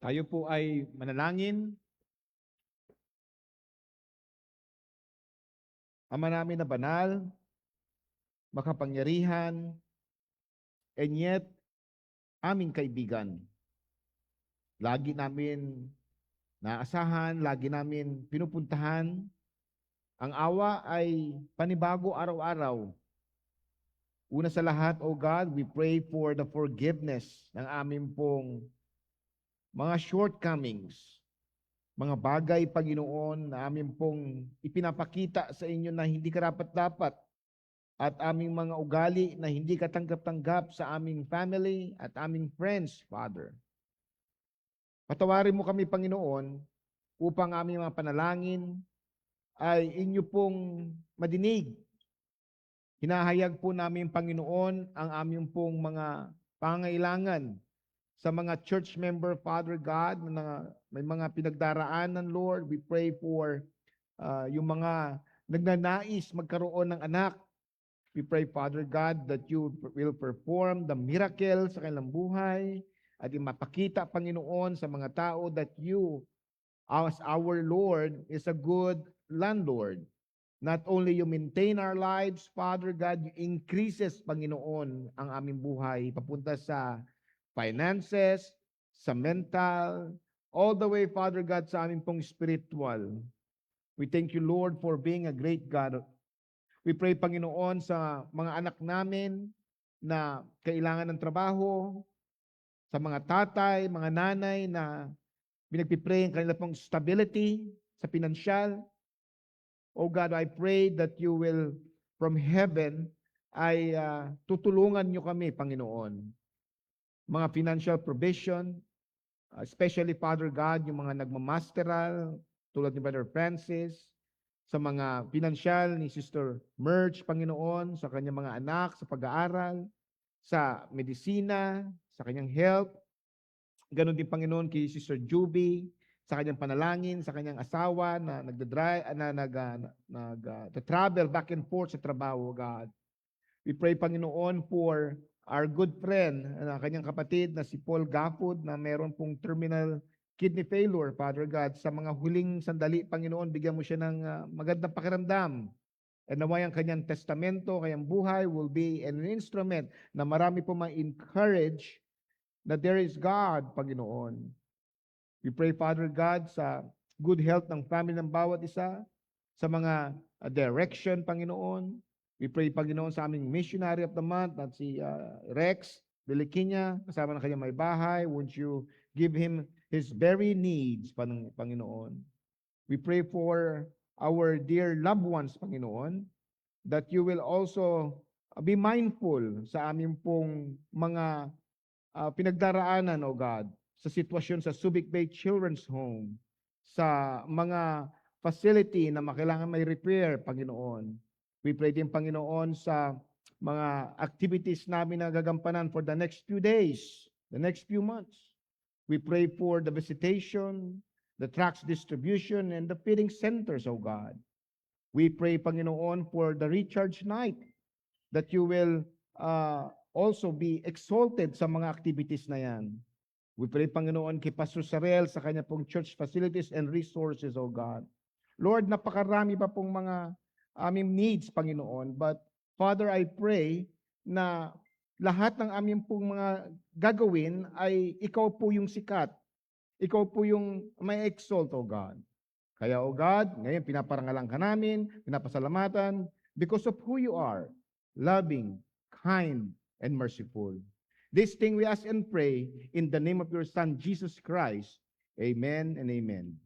Tayo po ay manalangin. Ama namin na banal, makapangyarihan, and yet aming kaibigan. Lagi namin naasahan, lagi namin pinupuntahan. Ang awa ay panibago araw-araw. Una sa lahat, O God, we pray for the forgiveness ng aming pong mga shortcomings, mga bagay, Panginoon, na aming pong ipinapakita sa inyo na hindi karapat-dapat, at aming mga ugali na hindi katanggap-tanggap sa aming family at aming friends, Father. Patawarin mo kami, Panginoon, upang aming mga panalangin ay inyo pong madinig. Hinahayag po namin, Panginoon, ang aming pong mga pangailangan sa mga church member, Father God, na may mga pinagdaraanan, Lord. We pray for yung mga nagnanais magkaroon ng anak. We pray, Father God, that you will perform the miracle sa kanilang buhay at mapakita, Panginoon, sa mga tao that you, as our Lord, is a good landlord. Not only you maintain our lives, Father God, you increases, Panginoon, ang aming buhay papunta sa finances, sa mental, all the way, Father God, sa aming pong spiritual. We thank you, Lord, for being a great God. We pray, Panginoon, sa mga anak namin na kailangan ng trabaho, sa mga tatay, mga nanay na pinagpipray ang kanila pong stability sa pinansyal. Oh God, I pray that you will, from heaven, ay tutulungan nyo kami, Panginoon. Mga financial provision, especially, Father God, yung mga nagmamasteral, tulad ni Brother Francis, sa mga pinansyal ni Sister Merge, Panginoon, sa kanyang mga anak, sa pag-aaral, sa medisina, sa kanyang health. Ganon din, Panginoon, kay Sister Juby, sa kanyang panalangin, sa kanyang asawa na nag-travel back and forth sa trabaho, God. We pray, Panginoon, for our good friend, na kanyang kapatid na si Paul Gapud, na meron pong terminal kidney failure, Father God. Sa mga huling sandali, Panginoon, bigyan mo siya ng magandang pakiramdam. And naway ang kanyang testamento, kanyang buhay will be an instrument na marami po ma-encourage that there is God, Panginoon. We pray, Father God, sa good health ng family ng bawat isa, sa mga direction, Panginoon. We pray, Panginoon, sa aming missionary of the month, at si Rex Deliquinia, kasama ng kanyang may bahay. Won't you give him his very needs, Panginoon? We pray for our dear loved ones, Panginoon, that you will also be mindful sa aming pong mga pinagdaraanan, O God, sa sitwasyon sa Subic Bay Children's Home, sa mga facility na makailangan may repair, Panginoon. We pray din, Panginoon, sa mga activities namin na gagampanan for the next few days, the next few months. We pray for the visitation, the tracts distribution, and the feeding centers, O God. We pray, Panginoon, for the recharge night, that you will also be exalted sa mga activities na yan. We pray, Panginoon, kay Pastor Sarel sa kanya pong church facilities and resources, O God. Lord, napakarami pa pong mga aming needs, Panginoon. But, Father, I pray na lahat ng aming pong mga gagawin ay ikaw po yung sikat. Ikaw po yung may exalt, O God. Kaya, O God, ngayon pinaparangalan ka namin, pinapasalamatan, because of who you are, loving, kind, and merciful. This thing we ask and pray in the name of your Son, Jesus Christ. Amen and amen.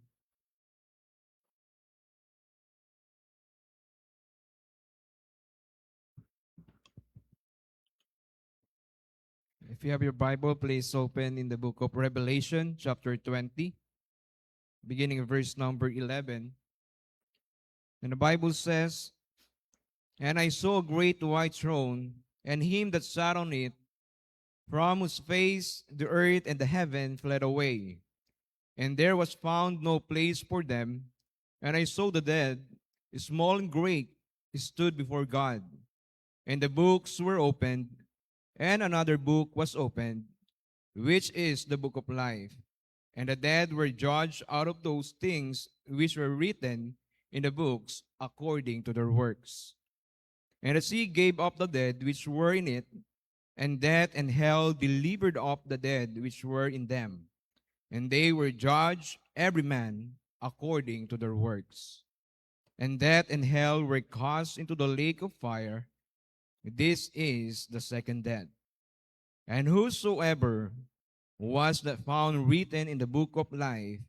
If you have your Bible, please open in the book of Revelation, chapter 20, beginning of verse number 11. And the Bible says, "And I saw a great white throne, and him that sat on it, from whose face the earth and the heaven fled away. And there was found no place for them. And I saw the dead, small and great, stood before God. And the books were opened, and another book was opened, which is the book of life. And the dead were judged out of those things which were written in the books according to their works. And the sea gave up the dead which were in it, and death and hell delivered up the dead which were in them. And they were judged every man according to their works. And death and hell were cast into the lake of fire. This is the second death. And whosoever was that found written in the book of life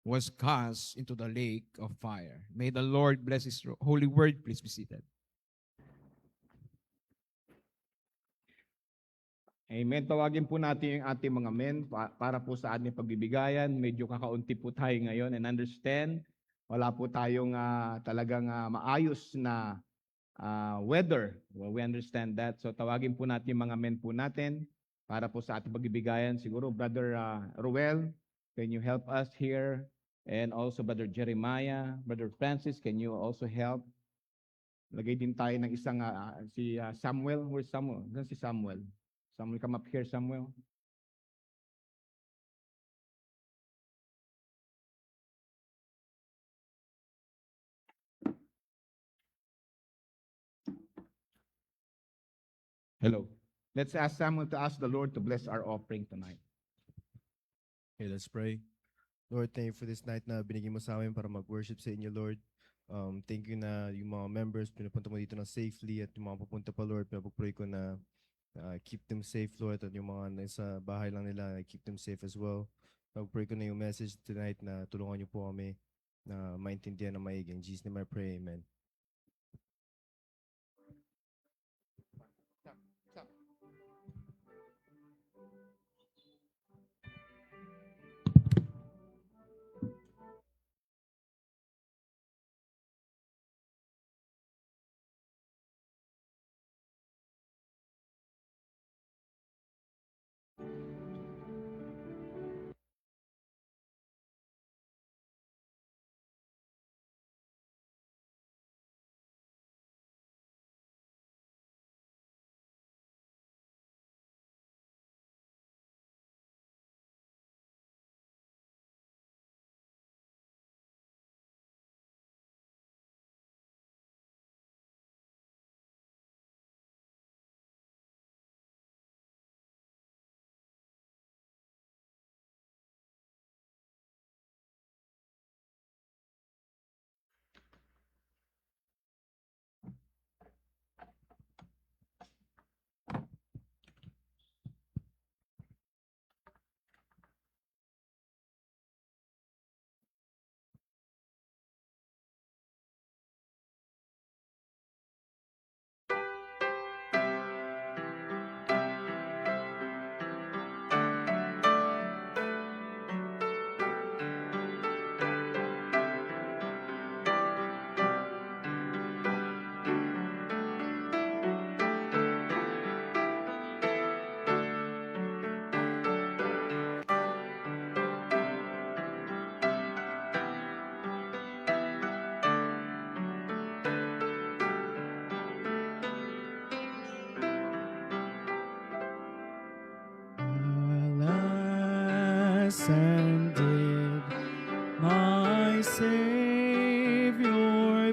was cast into the lake of fire. May the Lord bless his holy word. Please be seated. Amen. Tawagin po natin yung ating mga men para po sa ating pagbibigayan. Medyo kakaunti po tayo ngayon and understand, wala po tayong talagang maayos na weather. Well, we understand that. So tawagin po natin yung mga men po natin para po sa ating pagbibigayan. Siguro, Brother Ruel, can you help us here? And also Brother Jeremiah, Brother Francis, can you also help? Lagay din tayo ng isang si Samuel. Where's Samuel? Saan si Samuel? Samuel, come up here, Samuel. Hello. Let's ask Samuel to ask the Lord to bless our offering tonight. Okay, let's pray. Lord, thank you for this night na binigyan mo sa amin para mag-worship sa inyo, Lord. Thank you na yung mga members, pinupunta mo dito na safely at yung mga pupunta pa, Lord, pinapag-pray ko na keep them safe, Lord, at yung mga nasa bahay lang nila, keep them safe as well. Pag-pray ko na yung message tonight na tulungan niyo po kami na maintindihan na maigi. In Jesus' name I pray, amen. Ascended, my Savior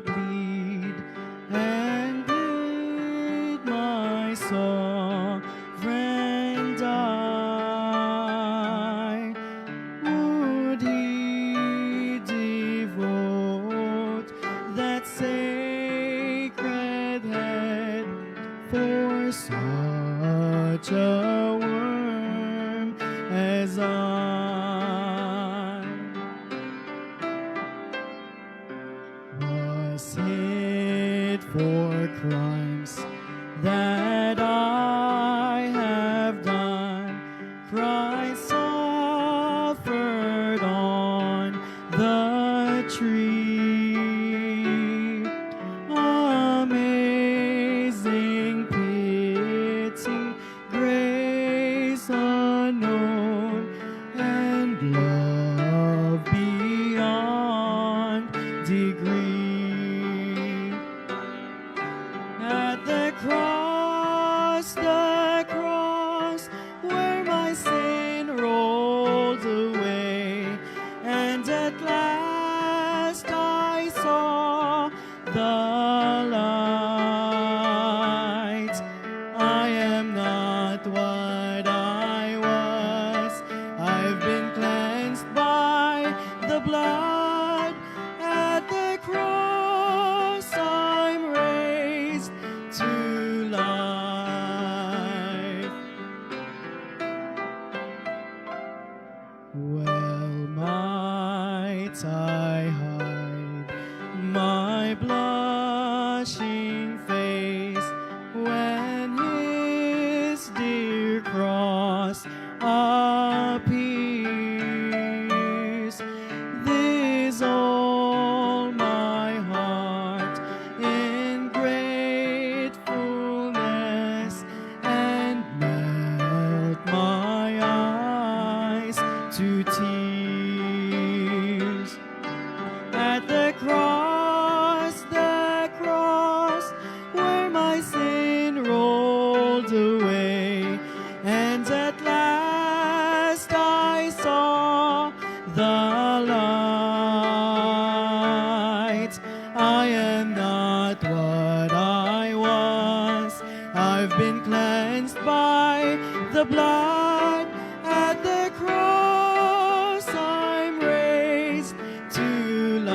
plead, and bid my sovereign die. Would he devote that sacred head for such a worm as I? Was it for crimes that I have done? Christ suffered on the tree. Amazing pity, grace unknown, and love beyond degree. At the cross your cross appears. This all my heart in gratefulness, and melt my eyes to tears. At the cross, where my sin rolled away, and at last I saw the light. I am not what I was, I've been cleansed by the blood. At the cross I'm raised to life.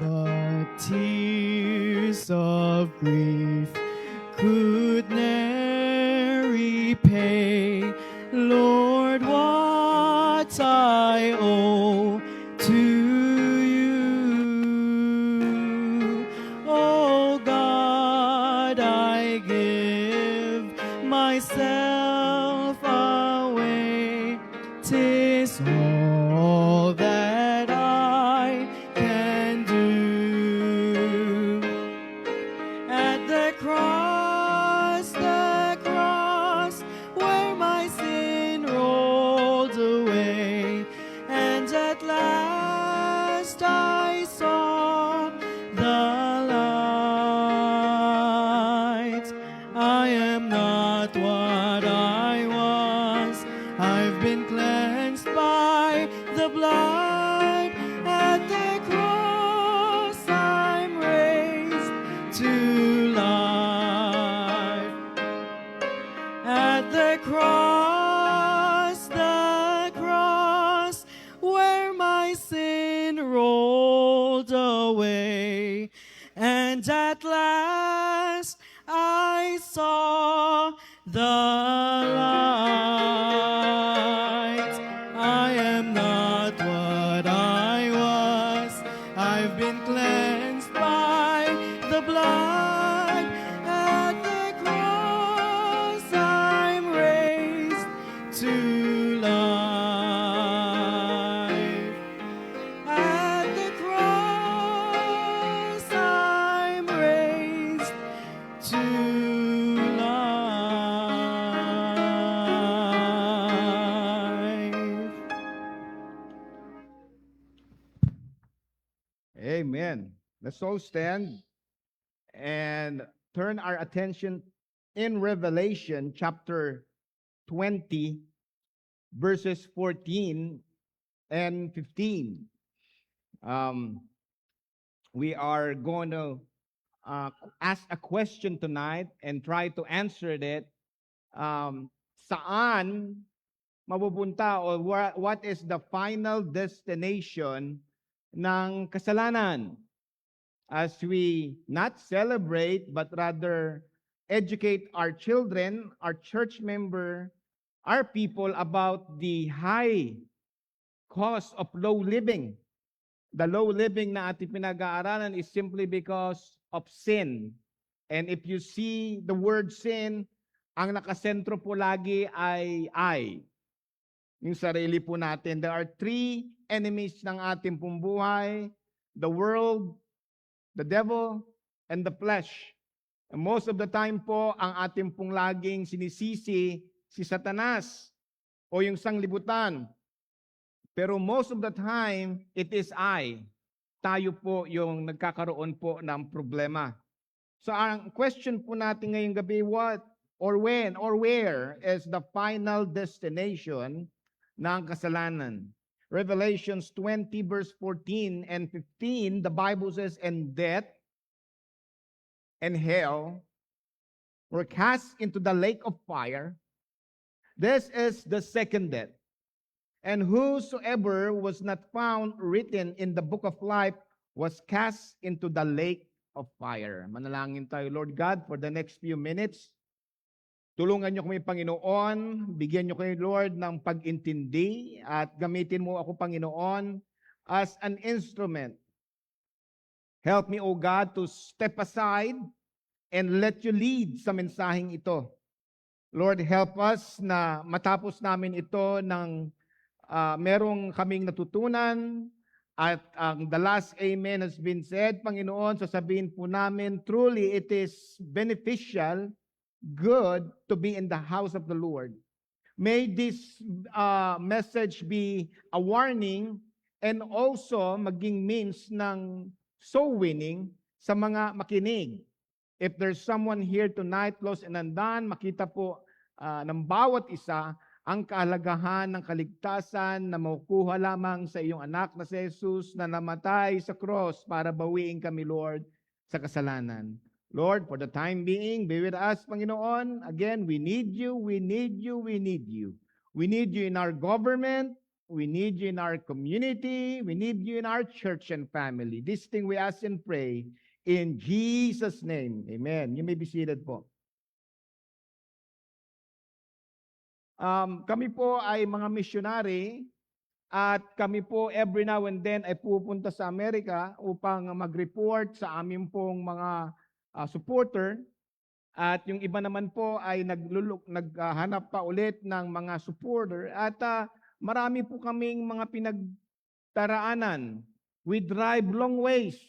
The tears of grief could ne'er repay, Lord, what I owe to you. Oh God, I give myself away. 'Tis all that I can do. At the cross, where my sin rolled away, and at last I saw the light. I am not what I was, I've been cleansed by the blood. At the cross I'm raised to life. At the cross, where my sin rolled away, and at last I saw the light. I am not what I was, I've been cleansed by the blood. At the cross I'm raised to life. At the cross I'm raised to life. Amen. Let's all stand and turn our attention in Revelation chapter 20, verses 14 and 15. We are going to ask a question tonight and try to answer it. Saan mapupunta, or what is the final destination ng kasalanan? As we not celebrate, but rather educate our children, our church member, our people about the high cost of low living. The low living na ating pinag-aaralan is simply because of sin. And if you see the word sin, ang nakasentro po lagi ay I. Yung sarili po natin. There are three enemies ng ating pong buhay: the world, the devil, and the flesh. And most of the time po, ang ating pong laging sinisisi si Satanas o yung sanglibutan. Pero most of the time, it is I. Tayo po yung nagkakaroon po ng problema. So ang question po natin ngayong gabi, what or when or where is the final destination ng kasalanan? Revelations 20 verse 14 and 15, the Bible says, "And death and hell were cast into the lake of fire. This is the second death. And whosoever was not found written in the book of life was cast into the lake of fire." Manalangin tayo. Lord God, for the next few minutes, tulungan niyo kami, Panginoon. Bigyan niyo kami, Lord, ng pag-intindi at gamitin mo ako, Panginoon, as an instrument Help me, O God, to step aside and let you lead sa mensaheng ito. Lord, help us na matapos namin ito ng merong kaming natutunan at ang the last amen has been said, Panginoon, sasabihin po namin, truly it is beneficial, good to be in the house of the Lord. May this message be a warning and also maging means ng soul winning sa mga makinig. If there's someone here tonight, lost and undone, makita po ng bawat isa ang kahalagahan ng kaligtasan na makukuha lamang sa iyong anak na si Jesus na namatay sa cross para bawiin kami, Lord, sa kasalanan. Lord, for the time being, be with us, Panginoon. Again, we need you, we need you, we need you. We need you in our government, we need you in our community, we need you in our church and family. This thing we ask and pray in Jesus' name. Amen. You may be seated po. Kami po ay mga missionary at kami po every now and then ay pupunta sa Amerika upang mag-report sa amin pong mga supporter at yung iba naman po ay naghanap pa ulit ng mga supporter at marami po kaming mga pinagdaraanan. We drive long ways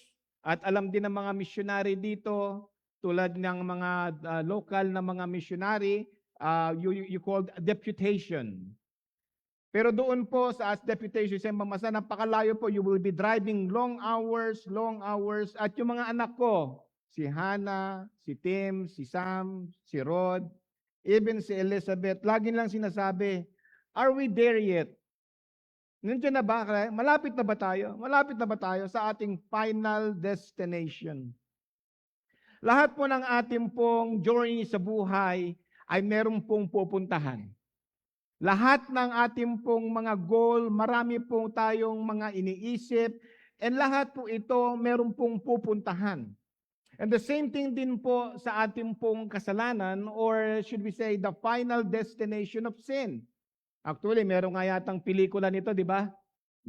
at alam din ng mga missionary dito tulad ng mga local na mga missionary, you called deputation. Pero doon po sa deputation sa mamasa, napakalayo po. You will be driving long hours, at yung mga anak ko, si Hannah, si Tim, si Sam, si Rod, even si Elizabeth, lagi lang sinasabi, are we there yet? Nandiyan na ba? Malapit na ba tayo? Malapit na ba tayo sa ating final destination? Lahat po ng ating pong journey sa buhay ay meron pong pupuntahan. Lahat ng ating pong mga goal, marami pong tayong mga iniisip, and lahat po ito meron pong pupuntahan. And the same thing din po sa ating pong kasalanan, or should we say, the final destination of sin. Actually, meron nga yatang pelikula nito, di ba?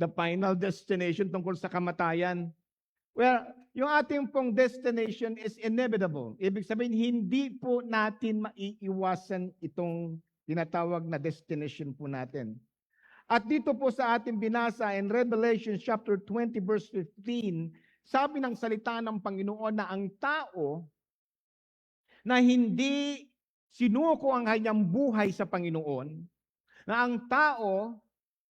The Final Destination tungkol sa kamatayan. Well, yung ating pong destination is inevitable. Ibig sabihin, hindi po natin maiiwasan itong tinatawag na destination po natin. At dito po sa ating binasa in Revelation chapter 20 verse 15, sabi ng salita ng Panginoon na ang tao na hindi sinuko ang kanyang buhay sa Panginoon, na ang tao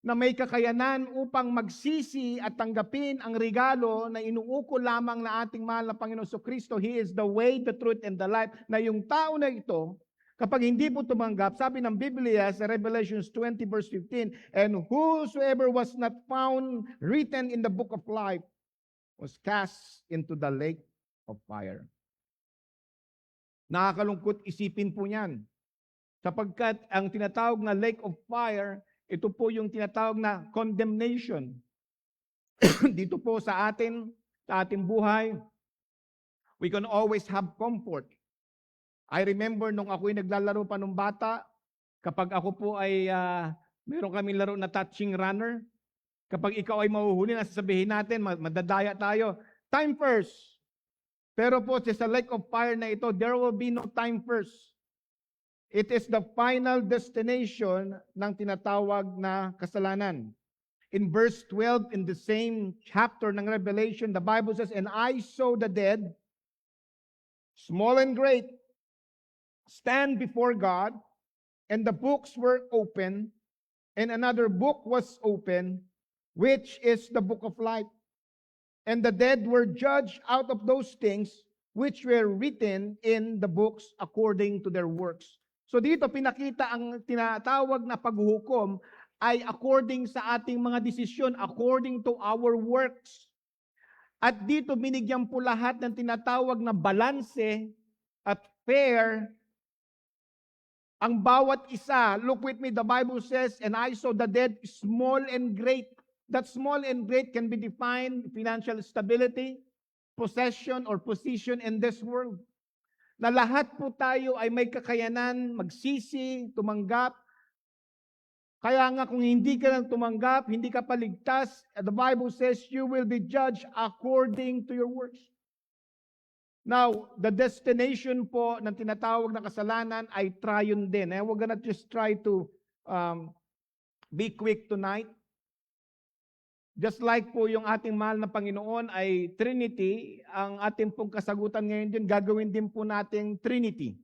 na may kakayanan upang magsisi at tanggapin ang regalo na inuuko lamang na ating mahal na Panginoon Kristo, He is the way, the truth, and the life, na yung tao na ito, kapag hindi po tumanggap, sabi ng Biblia sa Revelation 20 verse 15, and whosoever was not found written in the book of life was cast into the lake of fire. Nakakalungkot isipin po niyan. Sapagkat ang tinatawag na lake of fire, ito po yung tinatawag na condemnation. Dito po sa ating buhay, we can always have comfort. I remember nung ako'y naglalaro pa nung bata, kapag ako po ay meron kaming laro na touching runner, kapag ikaw ay mahuhuli, nasasabihin natin, madadaya tayo, time first. Pero po sa lake of fire na ito, there will be no time first. It is the final destination ng tinatawag na kasalanan. In verse 12, in the same chapter ng Revelation, the Bible says, and I saw the dead, small and great, stand before God, and the books were open, and another book was open, which is the book of life. And the dead were judged out of those things which were written in the books according to their works. So dito pinakita ang tinatawag na paghuhukom ay according sa ating mga desisyon, according to our works. At dito binigyan po lahat ng tinatawag na balanse at fair ang bawat isa. Look with me, the Bible says, and I saw the dead, small and great. That small and great can be defined financial stability, possession, or position in this world. Na lahat po tayo ay may kakayanan, magsisi, tumanggap. Kaya nga kung hindi ka lang tumanggap, hindi ka paligtas, the Bible says you will be judged according to your works. Now, the destination po ng tinatawag na kasalanan ay tryon din. We're gonna just try to be quick tonight. Just like po yung ating mahal na Panginoon ay Trinity, ang ating pong kasagutan ngayon din, gagawin din po nating Trinity.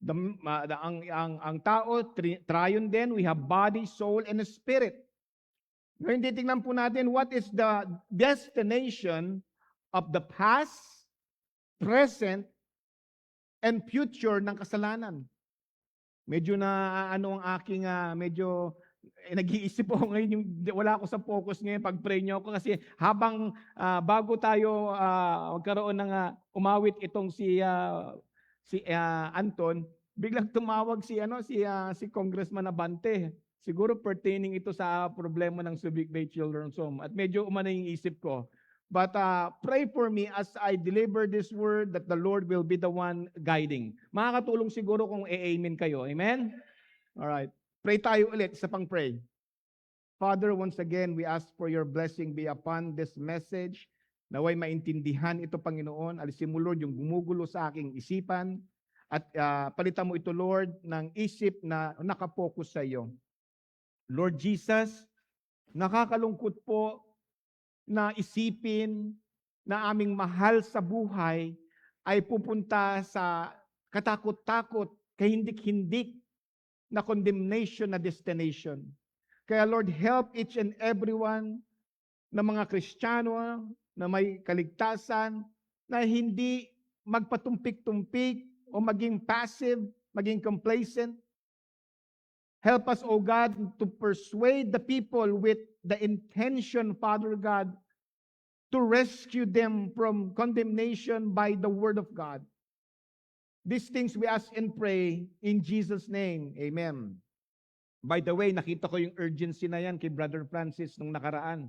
Ang tao, tryon din, we have body, soul, and spirit. Ngayon titingnan po natin what is the destination of the past, present, and future ng kasalanan. Medyo na ang aking nag-iisip po ngayon, yung wala ako sa focus ngayon pag-pray niyo ako kasi habang bago tayo magkaroon ng umawit itong si Anton, biglang tumawag si Congressman Abante. Siguro pertaining ito sa problema ng Subic Bay Children's Home. At medyo umano yung isip ko. But pray for me as I deliver this word that the Lord will be the one guiding. Makakatulong siguro kung amen kayo. Amen? Alright. Pray tayo ulit. Isa pang pray. Father, once again, we ask for your blessing be upon this message. Naway maintindihan ito, Panginoon. Alisin mo, Lord, yung gumugulo sa aking isipan. At palitan mo ito, Lord, ng isip na nakapokus sa iyo. Lord Jesus, nakakalungkot po na isipin na aming mahal sa buhay ay pupunta sa katakot-takot, kahindik-hindik na condemnation na destination. Kaya Lord, help each and everyone na mga Kristiyano na may kaligtasan na hindi magpatumpik-tumpik o maging passive, maging complacent. Help us, O God, to persuade the people with the intention, Father God, to rescue them from condemnation by the Word of God. These things we ask and pray in Jesus' name. Amen. By the way, nakita ko yung urgency na yan kay Brother Francis nung nakaraan.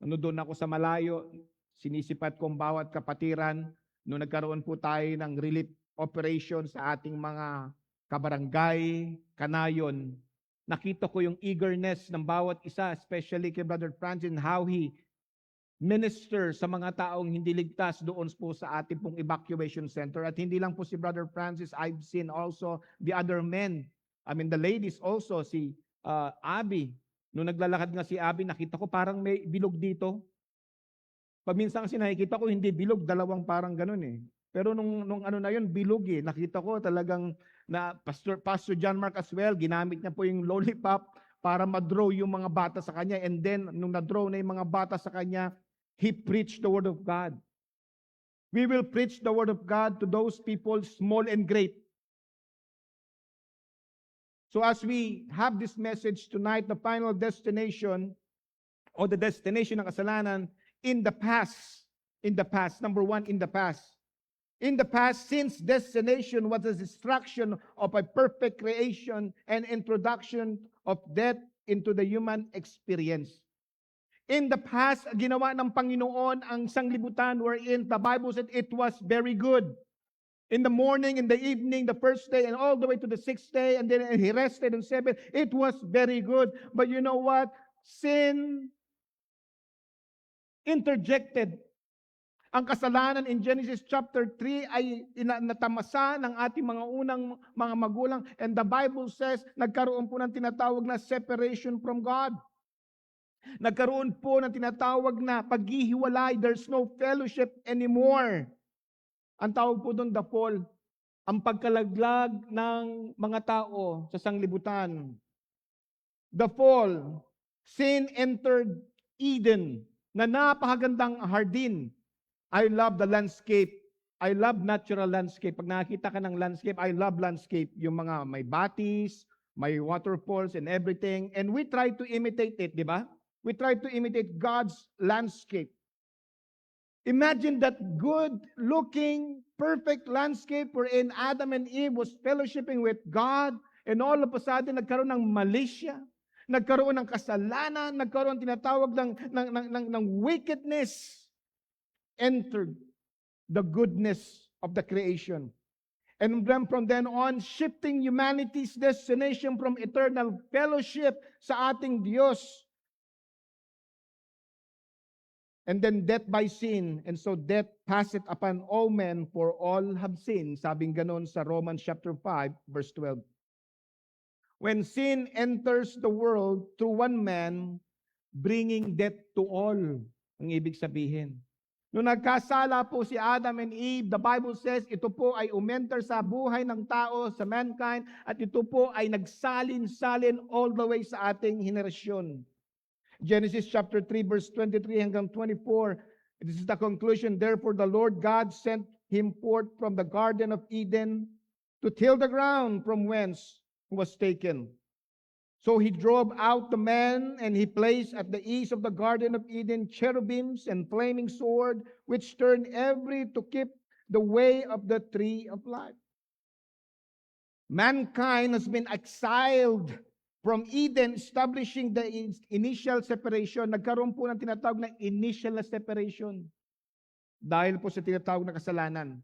Doon ako sa malayo, sinisipat ko ang bawat kapatiran nung nagkaroon po tayo ng relief operation sa ating mga kabarangay, kanayon. Nakita ko yung eagerness ng bawat isa, especially kay Brother Francis, and how he minister sa mga taong hindi ligtas doon po sa ating pong evacuation center. At hindi lang po si Brother Francis, I've seen also the other men. I mean, the ladies also, si Abby. Nung naglalakad nga si Abby, nakita ko parang may bilog dito. Paminsan kasi nakikita ko hindi bilog, dalawang parang ganun eh. Pero nung ano na yun, bilog eh. Nakita ko talagang na Pastor John Mark as well, ginamit niya po yung lollipop para ma-draw yung mga bata sa kanya. And then, nung na-draw na yung mga bata sa kanya, he preached the Word of God. We will preach the Word of God to those people, small and great. So as we have this message tonight, the final destination, or the destination ng kasalanan, in the past, number one, in the past. In the past, since destination was the destruction of a perfect creation and introduction of death into the human experience. In the past, ginawa ng Panginoon ang sanglibutan wherein the Bible said it was very good. In the morning, in the evening, the first day, and all the way to the sixth day, and then he rested on seventh. It was very good. But you know what? Sin interjected. Ang kasalanan in Genesis chapter 3 ay natamasa ng ating mga unang mga magulang. And the Bible says, nagkaroon po ng tinatawag na separation from God. Nagkaroon po ng tinatawag na paghihiwalay. There's no fellowship anymore. Ang tawag po doon, the fall. Ang pagkalaglag ng mga tao sa sanglibutan. The fall. Sin entered Eden, na napakagandang hardin. I love the landscape. I love natural landscape. Pag nakita ka ng landscape, I love landscape. Yung mga may batis, may waterfalls and everything. And we try to imitate it, di ba? We try to imitate God's landscape. Imagine that good-looking, perfect landscape wherein Adam and Eve was fellowshipping with God, and all of a sudden, nagkaroon ng malisya, nagkaroon ng kasalanan, nagkaroon tinatawag ng wickedness, entered the goodness of the creation. And then from then on, shifting humanity's destination from eternal fellowship sa ating Diyos. And then death by sin, and so death passeth upon all men, for all have sinned. Sabing ganon sa Romans chapter 5, verse 12. When sin enters the world through one man, bringing death to all, ang ibig sabihin. Nung nagkasala po si Adam and Eve, the Bible says, ito po ay umenter sa buhay ng tao, sa mankind, at ito po ay nagsalin-salin all the way sa ating henerasyon. Genesis chapter 3, verse 23 hanggang 24, this is the conclusion. Therefore the Lord God sent him forth from the Garden of Eden to till the ground from whence he was taken. So he drove out the man, and he placed at the east of the Garden of Eden cherubims and flaming sword, which turned every to keep the way of the tree of life. Mankind has been exiled from Eden, establishing the initial separation. Nagkaroon po ng tinatawag na initial na separation dahil po sa tinatawag na kasalanan.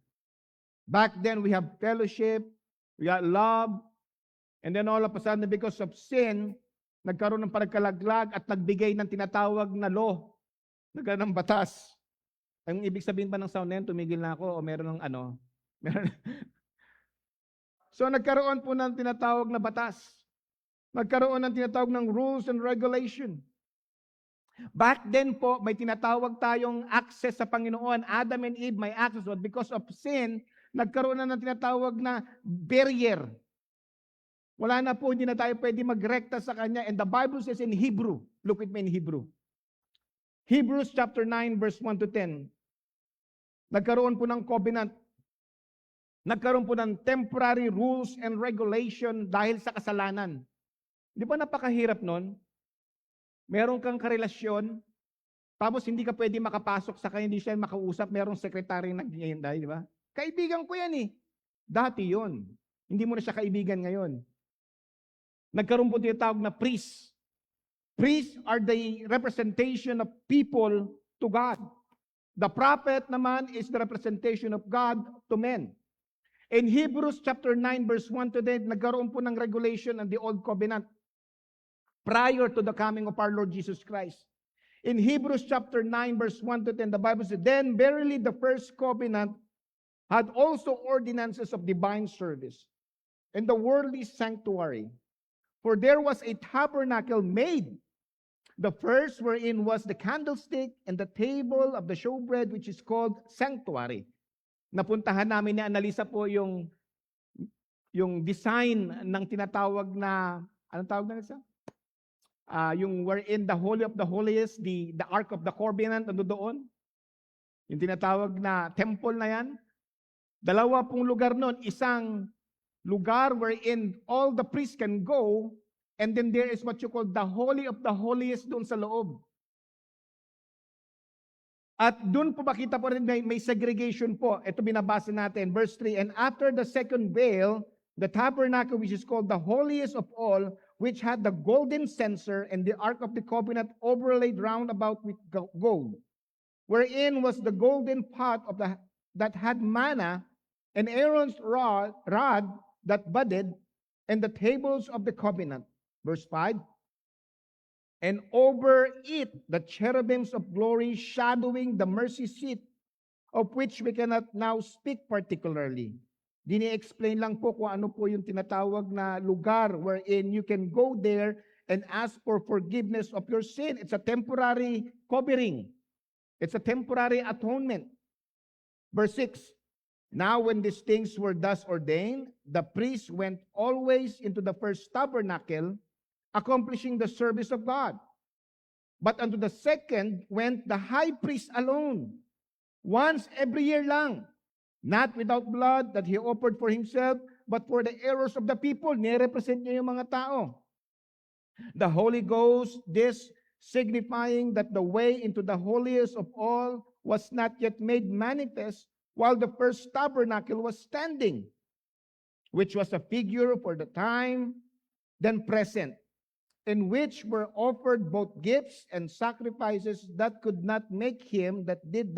Back then, we have fellowship, we got love, and then all of a sudden, because of sin, nagkaroon ng pagkalaglag at nagbigay ng tinatawag na law, nagkaroon ng batas. Ang ibig sabihin ba ng sound na yan, tumigil na ako o meron ng ano? Meron. So nagkaroon po ng tinatawag na batas. Nagkaroon ng tinatawag ng rules and regulation. Back then po, may tinatawag tayong access sa Panginoon. Adam and Eve may access, but because of sin, nagkaroon na ng tinatawag na barrier. Wala na po, hindi na tayo pwede magrekta sa Kanya. And the Bible says in Hebrew, look with me in Hebrew. Hebrews chapter 9, verse 1 to 10. Nagkaroon po ng covenant. Nagkaroon po ng temporary rules and regulation dahil sa kasalanan. Di ba napakahirap nun? Meron kang karelasyon, tapos hindi ka pwede makapasok sa kanya, hindi siya makausap, merong sekretary na nag-iinday, di ba? Kaibigan ko yan eh. Dati yon. Hindi mo na siya kaibigan ngayon. Nagkaroon po tinatawag na priests. Priests are the representation of people to God. The prophet naman is the representation of God to men. In Hebrews chapter 9 verse 1 to 10, nagkaroon po ng regulation ng the Old Covenant prior to the coming of our Lord Jesus Christ. In Hebrews chapter 9 verse 1 to 10, the Bible says, then verily the first covenant had also ordinances of divine service and the worldly sanctuary. For there was a tabernacle made, the first wherein was the candlestick and the table of the showbread, which is called sanctuary. Napuntahan namin ni Analisa po yung design ng tinatawag na, anong tawag na nisa? Yung wherein the Holy of the Holiest, the Ark of the Covenant, ano doon? Yung tinatawag na temple na yan. Dalawa pong lugar noon, isang lugar wherein all the priests can go, and then there is what you call the Holy of the Holiest doon sa loob. At doon po makita po rin may segregation po. Ito binabasa natin, verse 3, and after the second veil, the tabernacle which is called the holiest of all, which had the golden censer and the ark of the covenant overlaid round about with gold, wherein was the golden pot of that had manna, and Aaron's rod that budded, and the tables of the covenant. Verse 5, and over it the cherubims of glory shadowing the mercy seat, of which we cannot now speak particularly. Dini-explain lang po kung ano po yung tinatawag na lugar wherein you can go there and ask for forgiveness of your sin. It's a temporary covering. It's a temporary atonement. Verse 6, now when these things were thus ordained, the priest went always into the first tabernacle, accomplishing the service of God. But unto the second went the high priest alone, once every year lang, not without blood that he offered for himself, but for the errors of the people. Nirepresent niya yung mga tao. The Holy Ghost, this signifying that the way into the holiest of all was not yet made manifest, while the first tabernacle was standing, which was a figure for the time then present, in which were offered both gifts and sacrifices that could not make him that did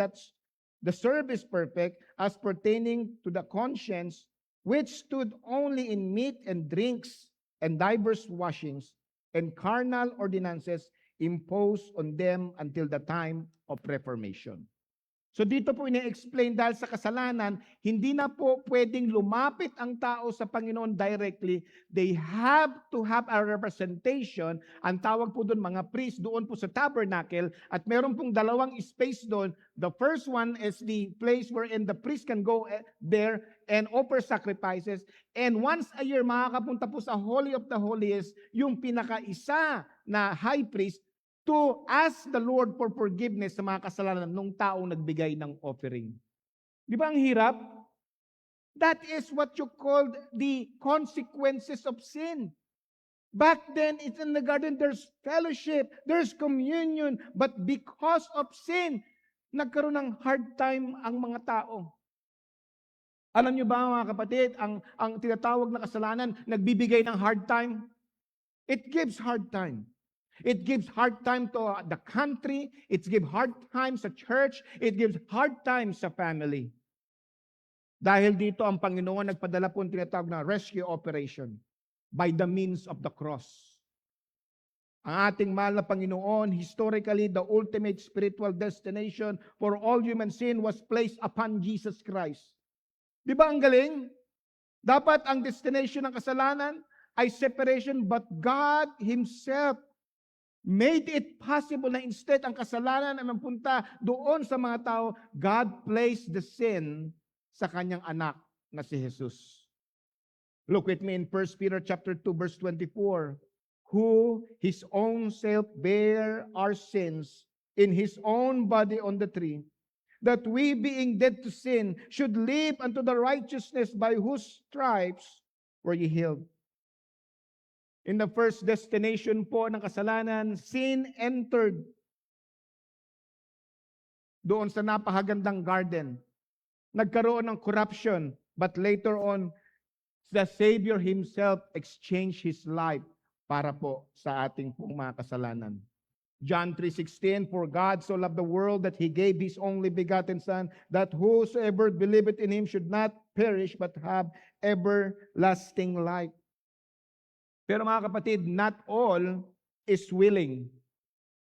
the service perfect, as pertaining to the conscience which stood only in meat and drinks and divers washings and carnal ordinances imposed on them until the time of Reformation. So dito po ine-explain dahil sa kasalanan, hindi na po pwedeng lumapit ang tao sa Panginoon directly. They have to have a representation. Ang tawag po doon mga priest doon po sa tabernacle at meron pong dalawang space doon. The first one is the place wherein the priest can go there and offer sacrifices. And once a year, makakapunta po sa Holy of the Holiest, yung pinakaisa na high priest to ask the Lord for forgiveness sa mga kasalanan ng taong nagbigay ng offering. Di ba ang hirap? That is what you call the consequences of sin. Back then, it's in the garden, there's fellowship, there's communion, but because of sin, nagkaroon ng hard time ang mga tao. Alam niyo ba mga kapatid, ang tinatawag na kasalanan, nagbibigay ng hard time? It gives hard time. It gives hard time to the country. It gives hard time sa church. It gives hard time sa family. Dahil dito ang Panginoon nagpadala po ang tinatawag na rescue operation by the means of the cross. Ang ating mahal na Panginoon, historically, the ultimate spiritual destination for all human sin was placed upon Jesus Christ. Di ba ang galing? Dapat ang destination ng kasalanan ay separation, but God Himself made it possible na instead ang kasalanan ay mapunta doon sa mga tao, God placed the sin sa kanyang anak na si Jesus. Look with me in 1 Peter chapter 2 verse 24. Who his own self bare our sins in his own body on the tree, that we being dead to sin should live unto the righteousness by whose stripes were ye healed. In the first destination po ng kasalanan, sin entered doon sa napakagandang garden. Nagkaroon ng corruption, but later on, the Savior Himself exchanged His life para po sa ating pong mga kasalanan. John 3:16, for God so loved the world that He gave His only begotten Son, that whosoever believeth in Him should not perish, but have everlasting life. Pero mga kapatid, not all is willing.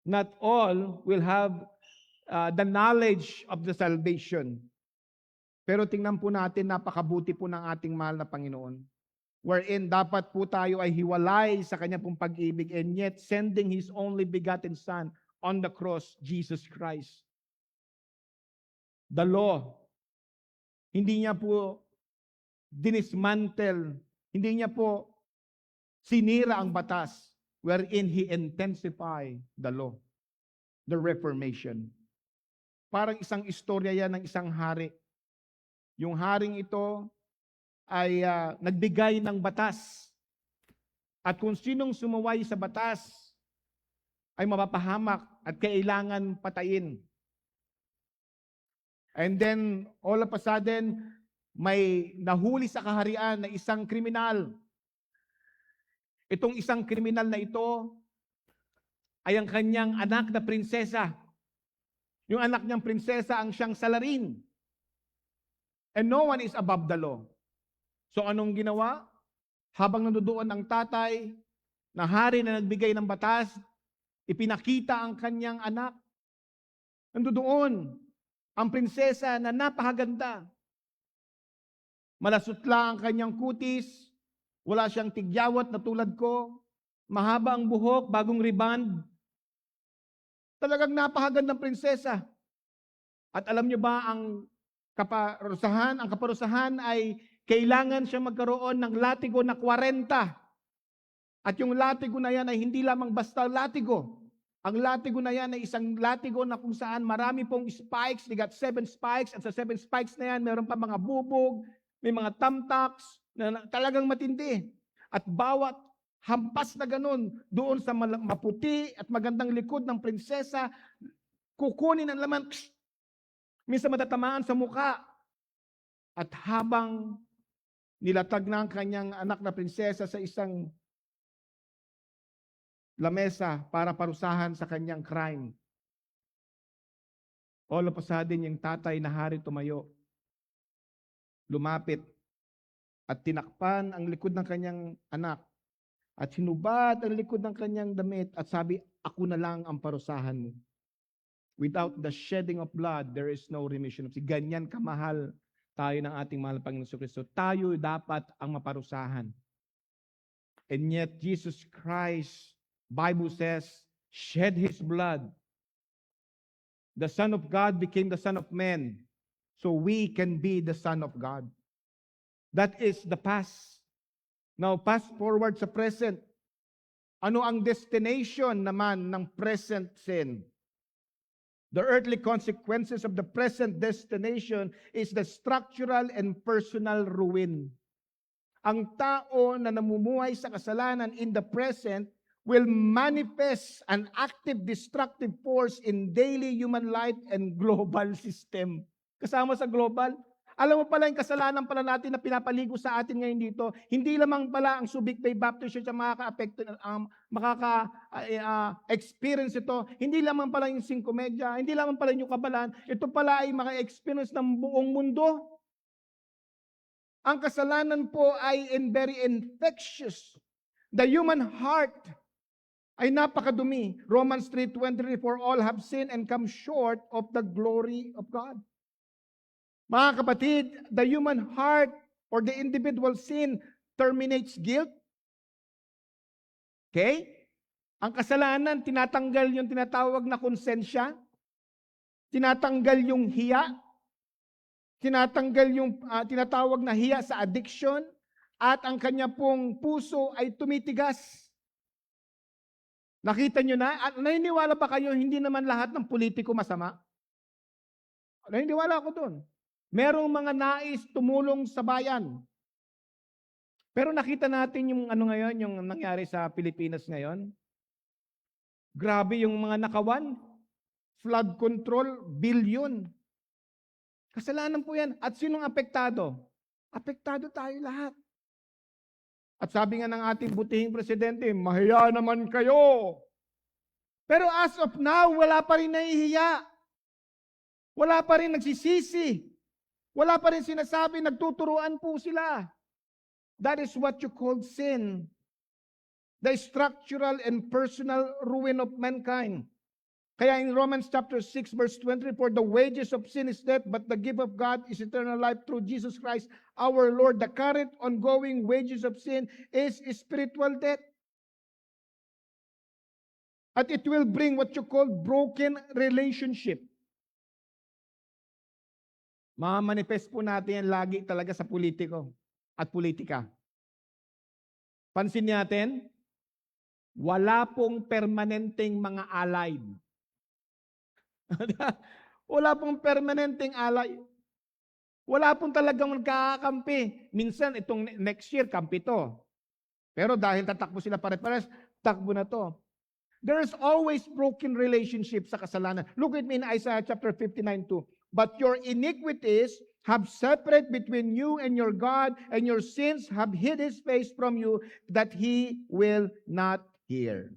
Not all will have the knowledge of the salvation. Pero tingnan po natin, napakabuti po ng ating mahal na Panginoon. Wherein dapat po tayo ay hiwalay sa kanya pong pag-ibig, and yet sending His only begotten Son on the cross, Jesus Christ. The law, hindi niya po dinismantle, hindi niya po sinira ang batas, wherein He intensified the law, the Reformation. Parang isang istorya yan ng isang hari. Yung haring ito ay nagbigay ng batas. At kung sinong sumuway sa batas ay mapapahamak at kailangan patayin. And then, all of a sudden, may nahuli sa kaharian na isang kriminal. Itong isang kriminal na ito ay ang kanyang anak na prinsesa. Yung anak niyang prinsesa ang siyang salarin. And no one is above the law. So anong ginawa? Habang nandoon ang tatay na hari na nagbigay ng batas, ipinakita ang kanyang anak. Nandoon ang prinsesa na napakaganda. Malasutla ang kanyang kutis, wala siyang tigyawat na tulad ko, mahaba ang buhok, bagong riband. Talagang napakagandang prinsesa. At alam niyo ba ang kaparusahan ay kailangan siya magkaroon ng latigo na 40. At yung latigo na yan ay hindi lamang basta latigo. Ang latigo na yan ay isang latigo na kung saan marami pong spikes. They got 7 spikes. At sa 7 spikes na yan, meron pa mga bubog, may mga tamtaks na talagang matindi. At bawat hampas na ganun doon sa maputi at magandang likod ng prinsesa, kukunin ang laman, minsan matatamaan sa muka. At habang nilatag na ang kanyang anak na prinsesa sa isang lamesa para parusahan sa kanyang crime, all of a sudden yung tatay na hari tumayo, lumapit, at tinakpan ang likod ng kanyang anak at hinubad ang likod ng kanyang damit at sabi, ako na lang ang parusahan mo. Without the shedding of blood, there is no remission of sin. Ganyan kamahal tayo ng ating mahal na Panginoon Kristo. Tayo dapat ang maparusahan. And yet, Jesus Christ, Bible says, shed His blood. The Son of God became the Son of Man, so we can be the Son of God. That is the past. Now, fast forward sa present. Ano ang destination naman ng present sin? The earthly consequences of the present destination is the structural and personal ruin. Ang tao na namumuhay sa kasalanan in the present will manifest an active destructive force in daily human life and global system. Kasama sa global, alam mo pala yung kasalanan pala natin na pinapaligo sa atin ngayon dito, hindi lamang pala ang Subic Bay Baptist Church ang makaka-experience ito, hindi lamang pala yung Cinco Media, hindi lamang pala yung Kabalan, ito pala ay maka-experience ng buong mundo. Ang kasalanan po ay very infectious. The human heart ay napakadumi. Romans 3:23, for all have sinned and come short of the glory of God. Mga kapatid, the human heart or the individual sin terminates guilt. Okay? Ang kasalanan, tinatanggal yung tinatawag na konsensya, tinatanggal yung hiya, tinatanggal yung tinatawag na hiya sa addiction, at ang kanya pong puso ay tumitigas. Nakita nyo na? At naniniwala ba kayo, hindi naman lahat ng politiko masama? Naniniwala ako doon. Merong mga nais tumulong sa bayan. Pero nakita natin yung ano ngayon, yung nangyari sa Pilipinas ngayon. Grabe yung mga nakawan. Flood control, billion. Kasalanan po yan. At sinong apektado? Apektado tayo lahat. At sabi nga ng ating butihing presidente, mahiya naman kayo. Pero as of now, wala pa rin nahihiya. Wala pa rin nagsisisi. Wala pa rin sinasabi, nagtuturuan po sila. That is what you call sin. The structural and personal ruin of mankind. Kaya in Romans chapter 6 verse 23, for the wages of sin is death, but the gift of God is eternal life through Jesus Christ our Lord. The current ongoing wages of sin is spiritual death. At it will bring what you call broken relationship. Manifest po natin yan lagi talaga sa politiko at politika. Pansin natin, wala pong permanenteng mga allied. Wala pong permanenteng alay. Wala pong talagang magkakakampi. Minsan, itong next year, kampi to. Pero dahil tatakbo sila pare-pares, takbo na to. There is always broken relationship sa kasalanan. Look at me in Isaiah chapter 59:2. But your iniquities have separate between you and your God, and your sins have hid His face from you, that He will not hear.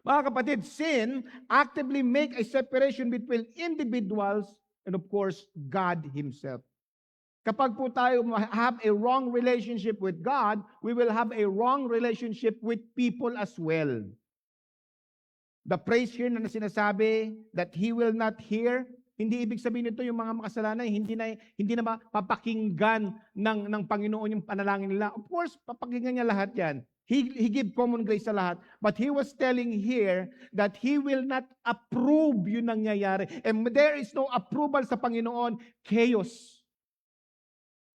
Mga kapatid, sin actively make a separation between individuals and of course, God Himself. Kapag po tayo have a wrong relationship with God, we will have a wrong relationship with people as well. The praise here na sinasabi that He will not hear, hindi ibig sabihin nito yung mga makasalanan, hindi na mapapakinggan ng Panginoon yung panalangin nila. Of course, papakinggan niya lahat yan. He give common grace sa lahat. But He was telling here that He will not approve yung nangyayari. And there is no approval sa Panginoon, chaos.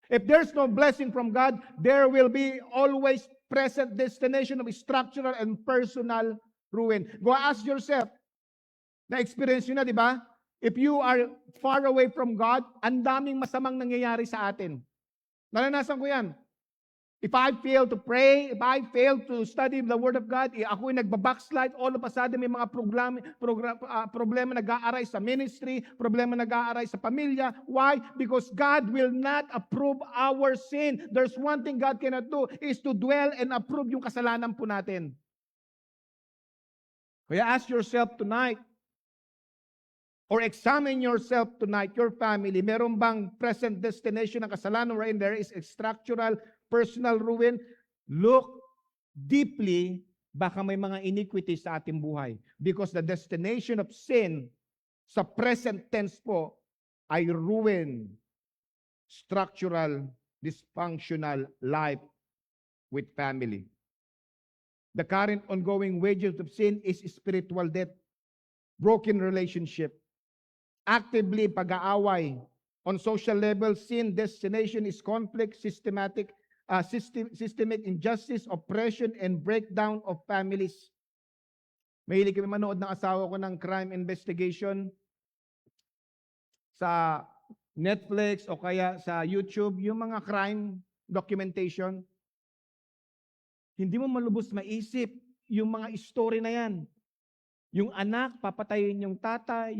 If there's no blessing from God, there will be always present destination of structural and personal ruin. Go ask yourself, na-experience nyo na, di ba? If you are far away from God, ang daming masamang nangyayari sa atin. Naranasan ko yan. If I fail to pray, if I fail to study the Word of God, ako'y nagbabackslide, all of a sudden may mga problema nag-aaray sa ministry, problema nag-aaray sa pamilya. Why? Because God will not approve our sin. There's one thing God cannot do, is to dwell and approve yung kasalanan po natin. Kaya ask yourself tonight, Or examine yourself tonight, your family. Meron bang present destination ng kasalanan wherein there is a structural, personal ruin? Look deeply, baka may mga iniquities sa ating buhay. Because the destination of sin sa present tense po ay ruin, structural, dysfunctional life with family. The current ongoing wages of sin is spiritual death, broken relationship, actively pag-aaway. On social level, sin destination is conflict, systemic injustice, oppression, and breakdown of families. Mahilig kami manood ng asawa ko ng crime investigation sa Netflix o kaya sa YouTube, yung mga crime documentation. Hindi mo malubos maisip yung mga story na yan. Yung anak, papatayin yung tatay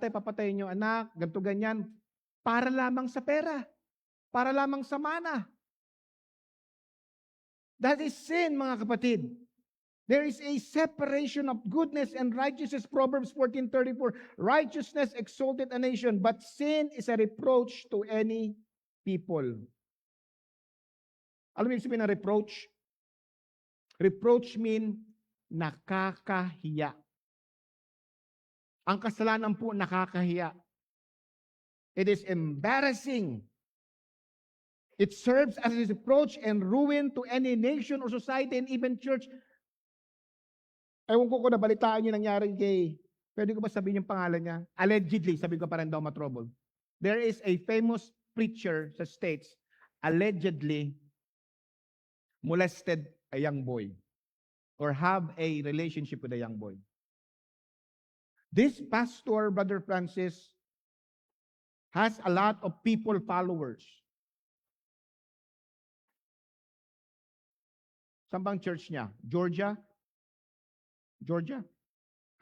papatayin yung anak, ganito ganyan, para lamang sa pera, para lamang sa mana. That is sin, mga kapatid. There is a separation of goodness and righteousness. Proverbs 14:34. Righteousness exalted a nation, but sin is a reproach to any people. Alam mo yung sabihin ng reproach? Reproach mean nakakahiya. Ang kasalanan po nakakahiya. It is embarrassing. It serves as a reproach and ruin to any nation or society and even church. Ewan ko kung nabalitaan niyo nangyari kay, pwede ko ba sabihin yung pangalan niya? Allegedly, sabi ko pa rin daw matrobol. There is a famous preacher sa States, allegedly molested a young boy or have a relationship with a young boy. This pastor, Brother Francis, has a lot of people followers. Saan bang church niya? Georgia? Georgia?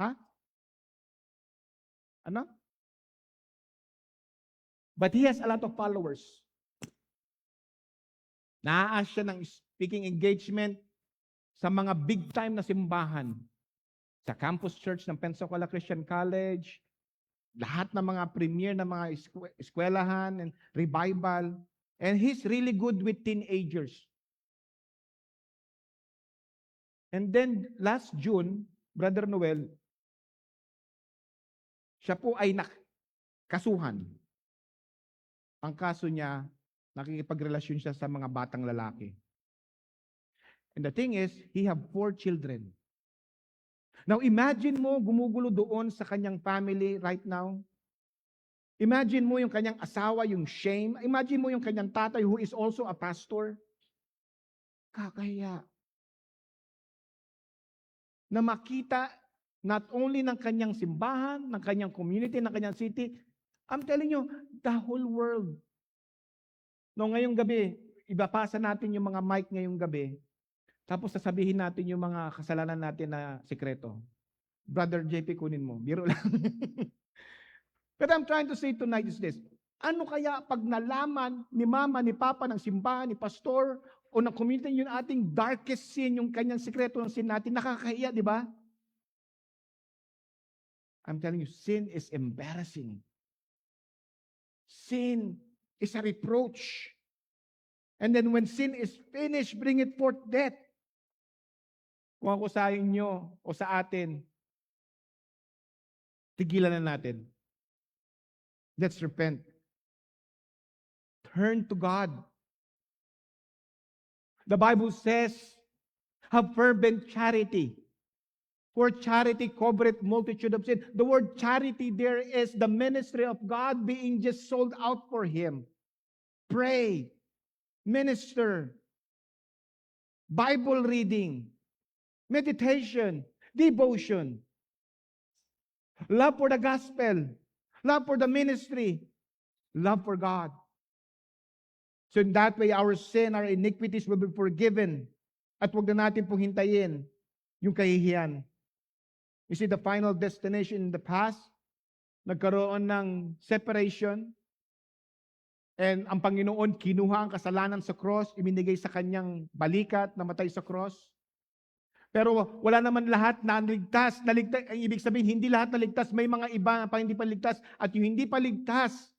Ha? Ano? But he has a lot of followers. Naaas siya ng speaking engagement sa mga big time na simbahan. Sa campus church ng Pensacola Christian College, lahat ng mga premier ng mga eskwelahan and revival. And he's really good with teenagers. And then last June, Brother Noel, siya po ay kasuhan. Ang kaso niya, nakikipagrelasyon siya sa mga batang lalaki. And the thing is, he have 4 children. Now imagine mo, gumugulo doon sa kanyang family right now. Imagine mo yung kanyang asawa, yung shame. Imagine mo yung kanyang tatay who is also a pastor. Kakahiya. Na makita not only ng kanyang simbahan, ng kanyang community, ng kanyang city, I'm telling you, the whole world. No, ngayong gabi, ibapasa natin yung mga mic ngayong gabi, tapos sasabihin natin yung mga kasalanan natin na sekreto. Brother JP, kunin mo. Biro lang. But I'm trying to say tonight is this. Ano kaya pag nalaman ni mama, ni papa, ng simbahan, ni pastor, o ng community yung ating darkest sin, yung kanyang sekreto ng sin natin, nakakahiya, di ba? I'm telling you, sin is embarrassing. Sin is a reproach. And then when sin is finished, bring it forth death. Kung ako sa inyo o sa atin, tigilan na natin. Let's repent. Turn to God. The Bible says, have fervent charity. For charity covereth multitude of sin. The word charity there is the ministry of God being just sold out for Him. Pray, minister, Bible reading, meditation, devotion, love for the gospel, love for the ministry, love for God. So in that way, our sin, our iniquities will be forgiven. At huwag na natin pong hintayin yung kahihiyan. You see, the final destination in the past, nagkaroon ng separation, and ang Panginoon kinuha ang kasalanan sa cross, iminigay sa kanyang balikat, namatay sa cross. Pero wala naman lahat na ligtas. Ang ibig sabihin, hindi lahat naligtas. May mga iba pa hindi pa ligtas. At yung hindi pa ligtas,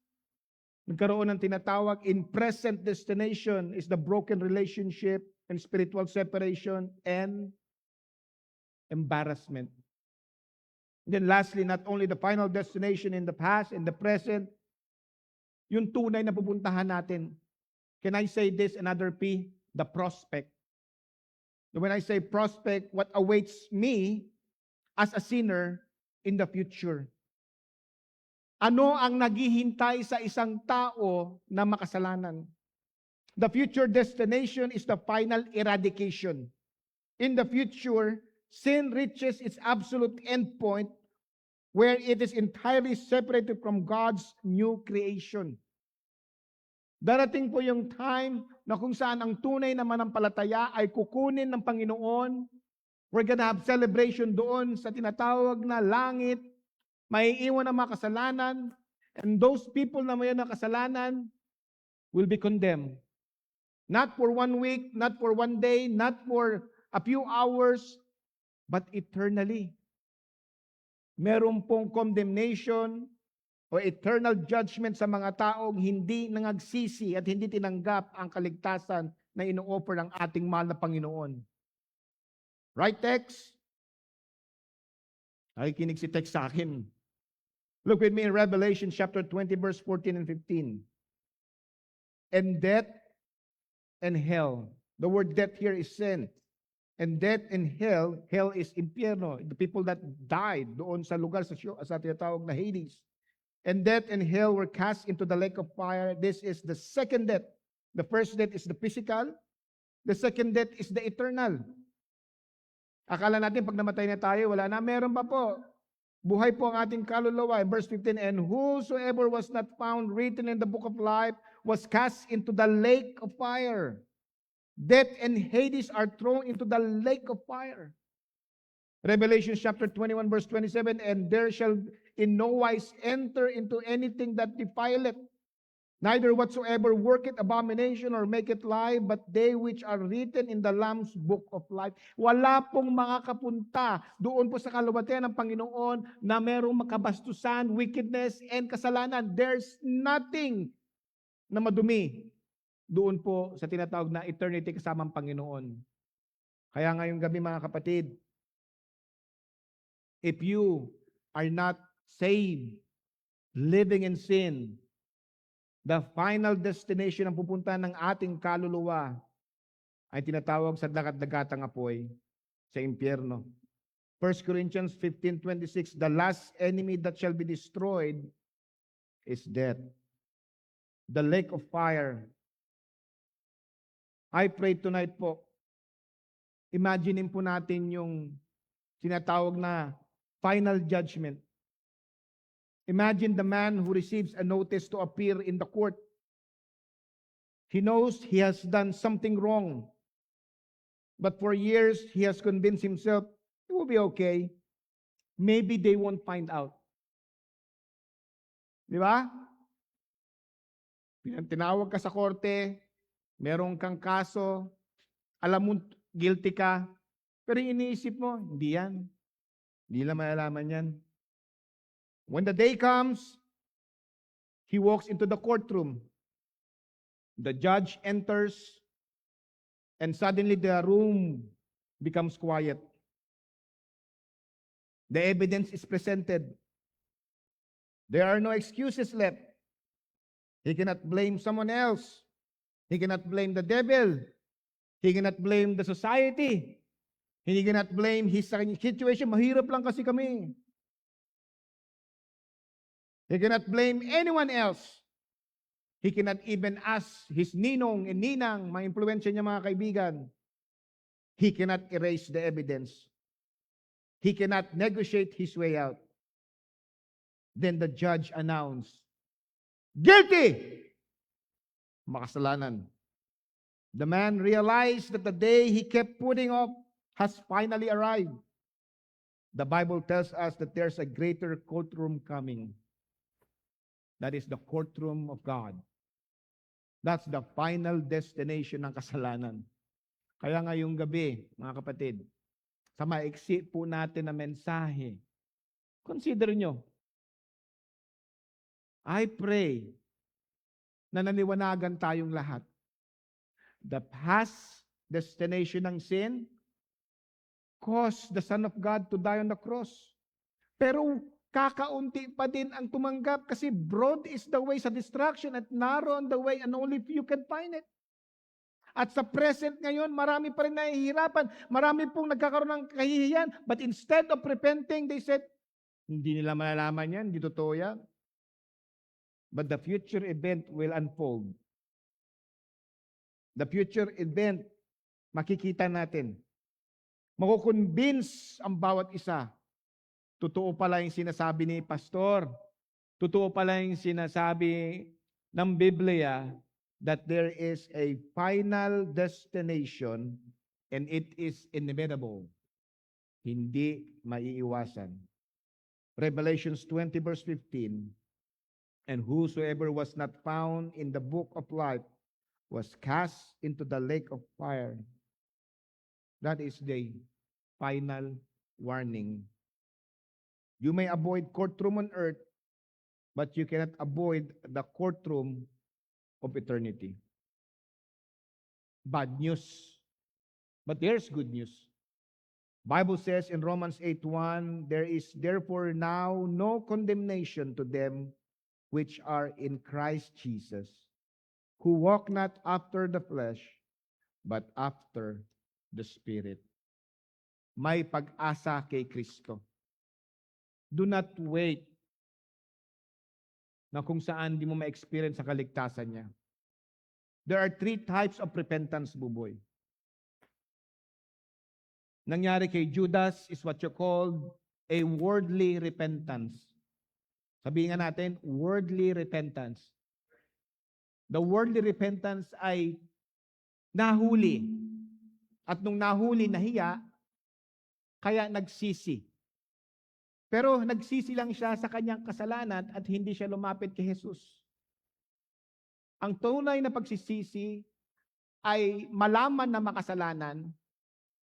nagkaroon ng tinatawag in present destination is the broken relationship and spiritual separation and embarrassment. And then lastly, not only the final destination in the past, in the present, yung tunay na pupuntahan natin. Can I say this, another P? The prospect. When I say prospect, what awaits me as a sinner in the future? Ano ang naghihintay sa isang tao na makasalanan? The future destination is the final eradication. In the future, sin reaches its absolute endpoint where it is entirely separated from God's new creation. Darating po yung time na kung saan ang tunay na manampalataya ay kukunin ng Panginoon. We're gonna have celebration doon sa tinatawag na langit. May iwan ang mga kasalanan. And those people na may kasalanan will be condemned. Not for 1 week, not for 1 day, not for a few hours, but eternally. Meron pong condemnation o eternal judgment sa mga taong hindi nangagsisi at hindi tinanggap ang kaligtasan na ino-offer ng ating mahal na Panginoon. Right, Tex? Nakikinig si Tex sa akin. Look with me in Revelation chapter 20, verse 14 and 15. And death and hell. The word death here is sin. And death and hell is impyerno. The people that died doon sa lugar sa tinatawag na Hades. And death and hell were cast into the lake of fire. This is the second death. The first death is the physical. The second death is the eternal. Akala natin pag namatay na tayo, wala na. Meron pa po. Buhay po ang ating kaluluwa. Verse 15, and whosoever was not found written in the book of life was cast into the lake of fire. Death and Hades are thrown into the lake of fire. Revelation chapter 21 verse 27, and there shall in no wise enter into anything that defileth, neither whatsoever worketh abomination or maketh lie, but they which are written in the Lamb's book of life. Wala pong makakapunta doon po sa kaluwalhatian ng Panginoon na merong makabastusan, wickedness, and kasalanan. There's nothing na madumi doon po sa tinatawag na eternity kasamang Panginoon. Kaya ngayong gabi mga kapatid, if you are not saved, living in sin, the final destination ang pupuntahan ng ating kaluluwa ay tinatawag sa dagat-dagatang apoy sa impyerno. 1 Corinthians 15:26, the last enemy that shall be destroyed is death. The lake of fire. I pray tonight po, imaginein po natin yung tinatawag na final judgment. Imagine the man who receives a notice to appear in the court. He knows he has done something wrong. But for years, he has convinced himself, it will be okay. Maybe they won't find out. Di ba? Tinawag ka sa korte, meron kang kaso, alam mo guilty ka, pero iniisip mo, hindi yan. Hindi lang malalaman yan. When the day comes, he walks into the courtroom. The judge enters, and suddenly the room becomes quiet. The evidence is presented. There are no excuses left. He cannot blame someone else. He cannot blame the devil. He cannot blame the society. He cannot blame his situation. Mahirap lang kasi kami. He cannot blame anyone else. He cannot even ask his ninong and ninang, mga impluwensya niya mga kaibigan. He cannot erase the evidence. He cannot negotiate his way out. Then the judge announced, guilty! Makasalanan. The man realized that the day he kept putting off has finally arrived. The Bible tells us that there's a greater courtroom coming. That is the courtroom of God. That's the final destination ng kasalanan. Kaya ngayong gabi, mga kapatid, sa maiksi po natin na mensahe, consider nyo, I pray na naniwanagan tayong lahat. The past destination ng sin caused the Son of God to die on the cross. Pero kakaunti pa din ang tumanggap kasi broad is the way sa destruction at narrow on the way and only few can find it. At sa present ngayon, marami pa rin nahihirapan. Marami pong nagkakaroon ng kahihiyan. But instead of repenting, they said, hindi nila malalaman yan, hindi totoo yan. But the future event will unfold. The future event, makikita natin. Makukonvince ang bawat isa. Totoo pala yung sinasabi ni Pastor. Totoo pala yung sinasabi ng Biblia that there is a final destination and it is inevitable. Hindi maiiwasan. Revelations 20 verse 15, and whosoever was not found in the book of life was cast into the lake of fire. That is the final warning. You may avoid courtroom on earth, but you cannot avoid the courtroom of eternity. Bad news. But there's good news. Bible says in Romans 8:1, there is therefore now no condemnation to them which are in Christ Jesus, who walk not after the flesh, but after the Spirit. May pag-asa kay Kristo. Do not wait na kung saan di mo ma-experience sa kaligtasan niya. There are 3 types of repentance, buboy. Nangyari kay Judas is what you call a worldly repentance. Sabihin nga natin, worldly repentance. The worldly repentance ay nahuli. At nung nahuli, nahiya, kaya nagsisi. Pero nagsisi lang siya sa kanyang kasalanan at hindi siya lumapit kay Jesus. Ang tunay na pagsisisi ay malaman na makasalanan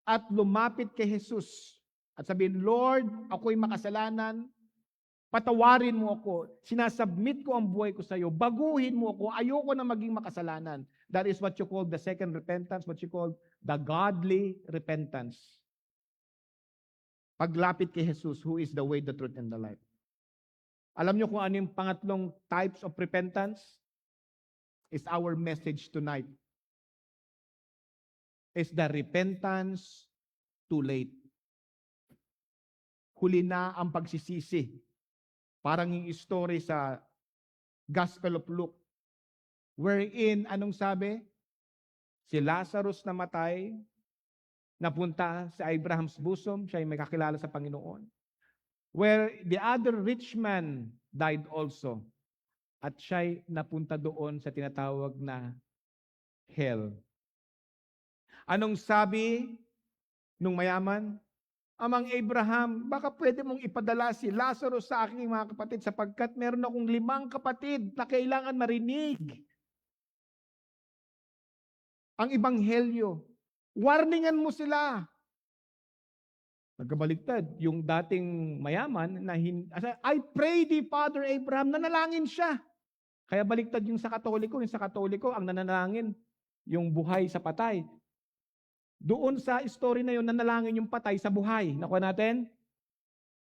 at lumapit kay Jesus. At sabihin, Lord, ako'y makasalanan, patawarin mo ako, sinasubmit ko ang buhay ko sa iyo, baguhin mo ako, ayoko na maging makasalanan. That is what you call the second repentance, what you call the godly repentance. Paglapit kay Jesus, who is the way, the truth, and the life. Alam niyo kung ano yung pangatlong types of repentance? Is our message tonight. Is the repentance too late. Huli na ang pagsisisi. Parang yung story sa Gospel of Luke, wherein, anong sabi? Si Lazarus namatay, napunta sa Abraham's bosom, siya ay may kakilala sa Panginoon. Where the other rich man died also. At siya ay napunta doon sa tinatawag na hell. Anong sabi nung mayaman? Amang Abraham, baka pwede mong ipadala si Lazarus sa aking mga kapatid sapagkat meron akong 5 kapatid na kailangan marinig ang ebanghelyo. Warningan mo sila. Nagkabaliktad, yung dating mayaman, I pray thee, Father Abraham, nanalangin siya. Kaya baliktad yung sa Katoliko, ang nanalangin, yung buhay sa patay. Doon sa story na yun, nanalangin yung patay sa buhay. Nakuha natin?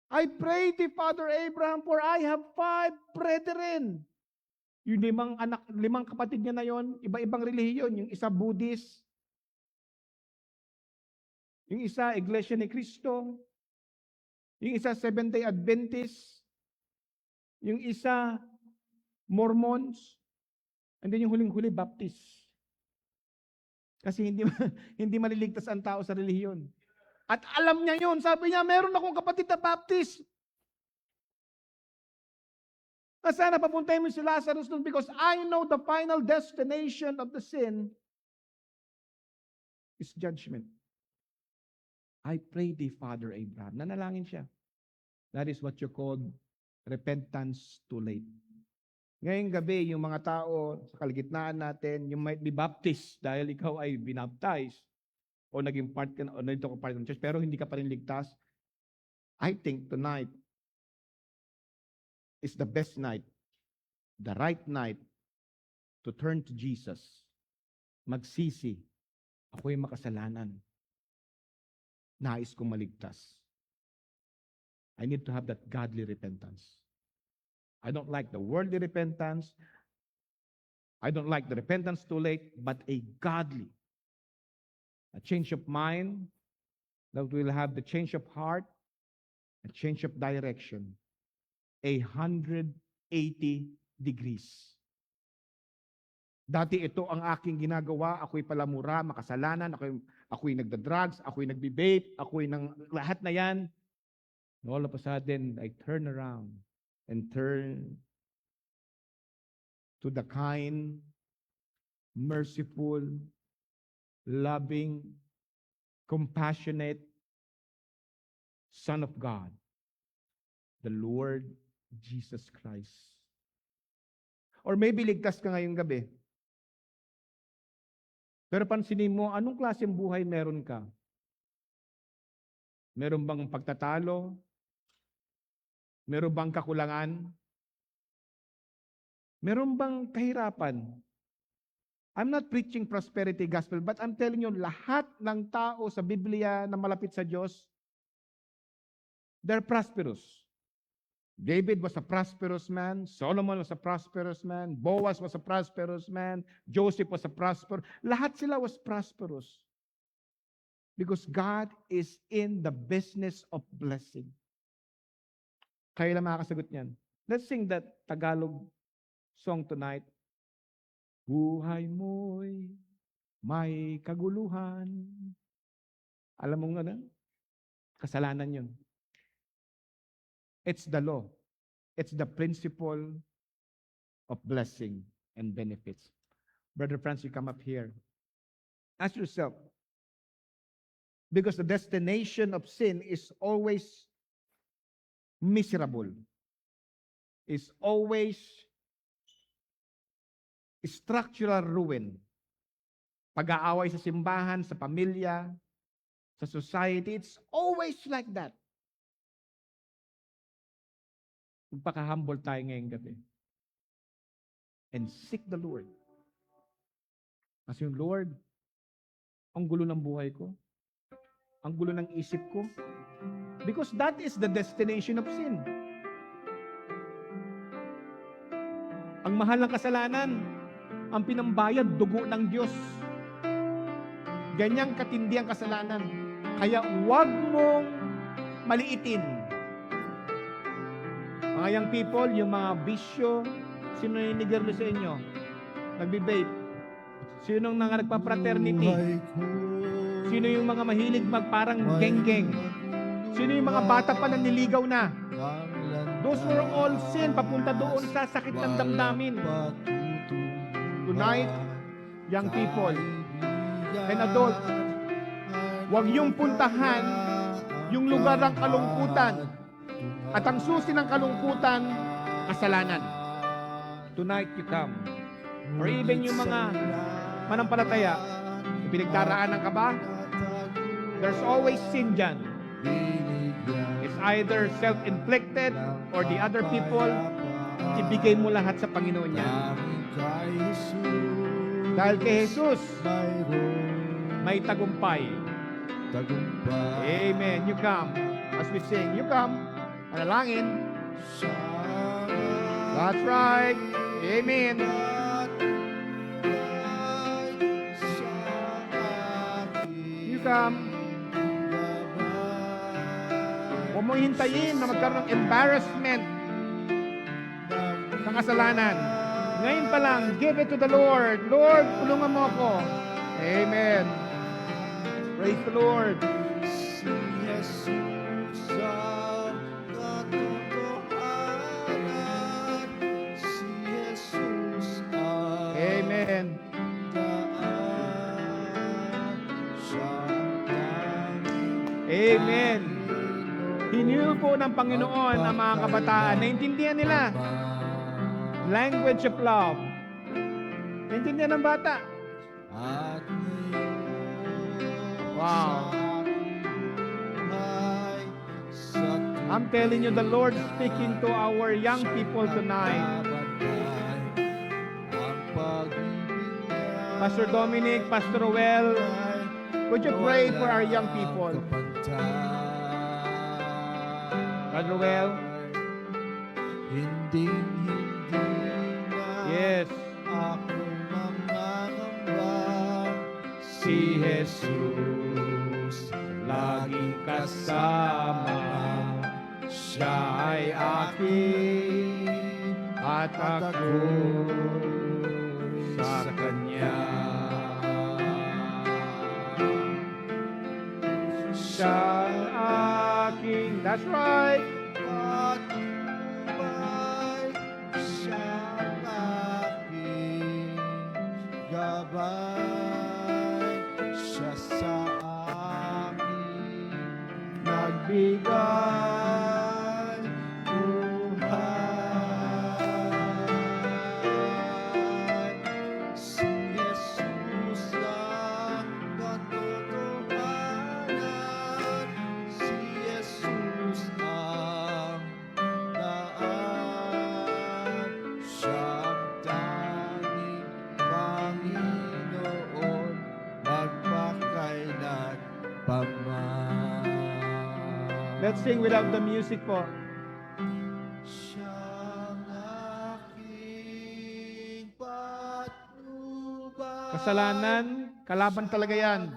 I pray thee, Father Abraham, for I have 5 brethren. Yung 5 kapatid niya na yon, iba-ibang relihiyon. Yung isa Buddhist, yung isa Iglesia ni Cristo, yung isa Seventh-day Adventist, yung isa Mormons, and then yung huling-huli Baptist. Kasi hindi maliligtas ang tao sa relihiyon. At alam niya yun. Sabi niya, meron akong kapatid na Baptist. Na sana papuntahin mo si Lazarus doon because I know the final destination of the sin is judgment. I pray thee, Father Abraham. Nanalangin siya. That is what you call repentance too late. Ngayong gabi, yung mga tao sa kalagitnaan natin, you might be baptized dahil ikaw ay binaptize. o naging part ka o nandito ka part ng church, pero hindi ka pa rin ligtas, I think tonight is the best night, the right night to turn to Jesus. Magsisi, ako'y makasalanan. Nais kong maligtas. I need to have that godly repentance. I don't like the worldly repentance. I don't like the repentance too late, but a godly, a change of mind, that will have the change of heart, a change of direction, 180 degrees. Dati ito ang aking ginagawa, ako'y palamura, makasalanan, ako'y nagda-drugs, ako'y nagbi-vape, ako'y ng lahat na yan. And all of a sudden, I turn around and turn to the kind, merciful, loving, compassionate Son of God, the Lord Jesus Christ. Or maybe ligtas ka ngayong gabi. Pero pansinin mo, anong klaseng buhay meron ka? Meron bang pagtatalo? Meron bang kakulangan? Meron bang kahirapan? I'm not preaching prosperity gospel, but I'm telling you, lahat ng tao sa Biblia na malapit sa Diyos, they're prosperous. David was a prosperous man. Solomon was a prosperous man. Boaz was a prosperous man. Joseph was a prosperous. Lahat sila was prosperous. Because God is in the business of blessing. Kayo lang makakasagot niyan. Let's sing that Tagalog song tonight. Buhay mo'y may kaguluhan. Alam mo nga na? Kasalanan yun. It's the law. It's the principle of blessing and benefits. Brother Francis, you come up here. Ask yourself, because the destination of sin is always miserable, is always structural ruin. Pag-aaway sa simbahan, sa pamilya, sa society, it's always like that. Magpaka-humble tayo ngayong gabi. And seek the Lord. Kasi yung Lord, ang gulo ng buhay ko. Ang gulo ng isip ko. Because that is the destination of sin. Ang mahal ng kasalanan, ang pinambayad, dugo ng Diyos. Ganyang katindi ang kasalanan. Kaya huwag mong maliitin. Mga young people, yung mga bisyo, sino yung nigirlo sa inyo? Nagbe-vape. Sino yung mga nagpa-fraternity? Sino yung mga mahilig magparang geng-geng? Sino yung mga bata pa na niligaw na? Those were all sin, papunta doon sa sakit ng damdamin. Tonight, young people and adults, huwag yung puntahan yung lugar ng kalungkutan. At ang susi ng kalungkutan, kasalanan. Tonight you come. Or even yung mga manampalataya, pinagdaraanan ka ba? There's always sin dyan. It's either self-inflicted or the other people, ibigay mo lahat sa Panginoon niya. Dahil kay Jesus, may tagumpay. Amen. You come. As we sing, you come. Manalangin. That's right. Amen. You come. Huwag mong hintayin na magkaroon ng embarrassment ng kasalanan. Ngayon pa lang, give it to the Lord. Lord, tulungan mo ako. Amen. Praise the Lord. Amen. Amen. Hinihil po ng Panginoon ang mga kabataan. Naintindihan nila. Language of love. Naintindihan ng bata. Wow. I'm telling you, the Lord speaking to our young people tonight. Pastor Dominic, Pastor Roel, would you pray for our young people? Brother Roel? Hindi Yes. akong mangangamba, Si Jesus laging kasama. Siya ay akin at ako sa Kanya. Siya ang aking, that's right. Patnubay, siyang aking gabay, siya sa akin nagbigay buhay. Si Jesus ang katotohanan, si Jesus ang daan, siyang tanging Panginoon, magpakailan paman. Let's sing without the music po. Siyang aking patnubay, Kasalanan, kalaban talaga yan.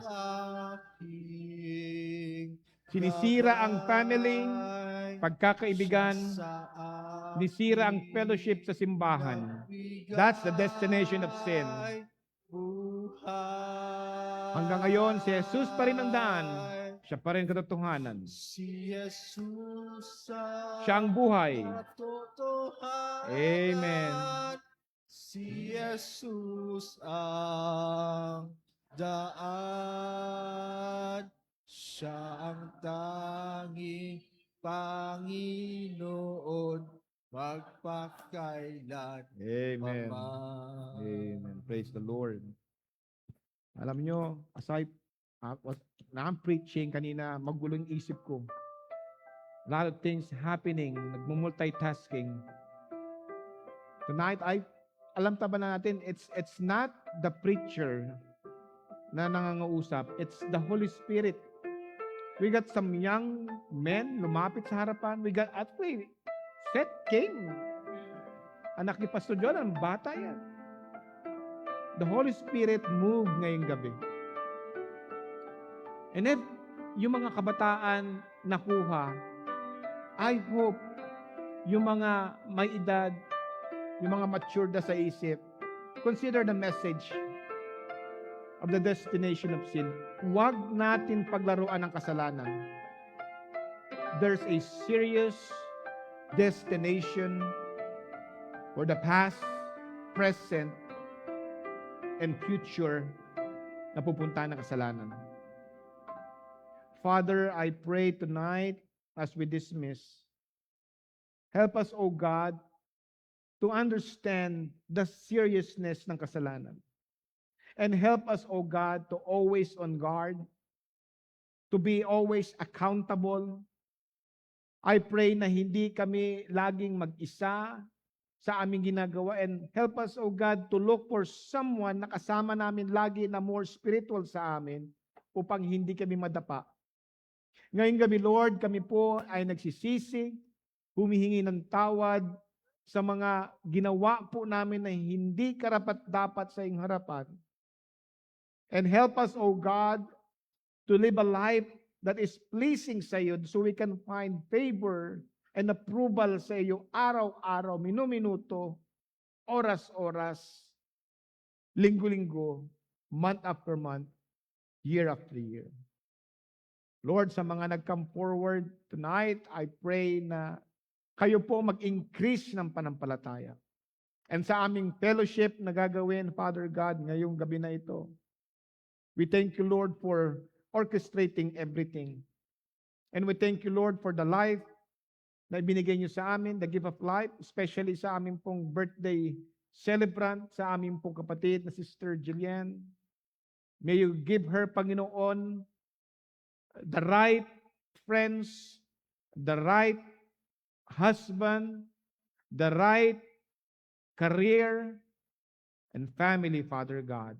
aking Sinisira ang family, gabay, pagkakaibigan, sa sinisira ang fellowship sa simbahan. That's the destination of sin. Buhay. Hanggang ngayon, si Jesus pa rin ang daan. Siya pa rin katotohanan. Si Jesus ang Siya ang buhay. katotohanan. Amen. Si Jesus ang daan. Siya ang tanging Panginoon, magpakailan Amen. paman. Amen. Praise the Lord. Alam nyo, aside, na I'm preaching kanina, magulo yung isip ko. A lot of things happening, nagmumultitasking. Tonight, alam ba natin, it's not the preacher na nangangausap, it's the Holy Spirit. We got some young men lumapit sa harapan. We got, actually, Seth came. Anak ni Pastor John, ang bata yan. The Holy Spirit moved ngayong gabi. And if yung mga kabataan nakuha, I hope yung mga may edad, yung mga matured na sa isip, consider the message of the destination of sin. Huwag natin paglaruan ng kasalanan. There's a serious destination for the past, present, and future na pupuntahan ng kasalanan. Father, I pray tonight as we dismiss, help us, O God, to understand the seriousness ng kasalanan. And help us, O God, to always on guard, to be always accountable. I pray na hindi kami laging mag-isa sa aming ginagawa, and help us, O God, to look for someone na kasama namin lagi na more spiritual sa amin upang hindi kami madapa. Ngayong gabi, Lord, kami po ay nagsisisi, humihingi ng tawad sa mga ginawa po namin na hindi karapat-dapat sa iyong harapan. And help us, O God, to live a life that is pleasing sa iyo so we can find favor and approval sa iyo araw-araw, minuminuto, oras-oras, linggo-linggo, month after month, year after year. Lord, sa mga nag-come forward tonight, I pray na kayo po mag-increase ng panampalataya. And sa aming fellowship na gagawin, Father God, ngayong gabi na ito, we thank you, Lord, for orchestrating everything. And we thank you, Lord, for the life na ibinigay niyo sa amin, the gift of life, especially sa aming pong birthday celebrant, sa aming pong kapatid na Sister Jillian. May you give her, Panginoon, the right friends, the right husband, the right career, and family, Father God.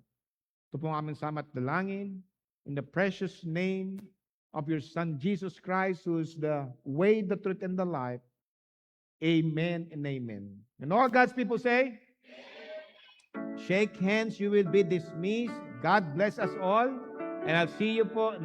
Ito po ang aming salamat dalangin in the precious name of your Son, Jesus Christ, who is the way, the truth, and the life. Amen and amen. And all God's people say, shake hands, you will be dismissed. God bless us all. And I'll see you po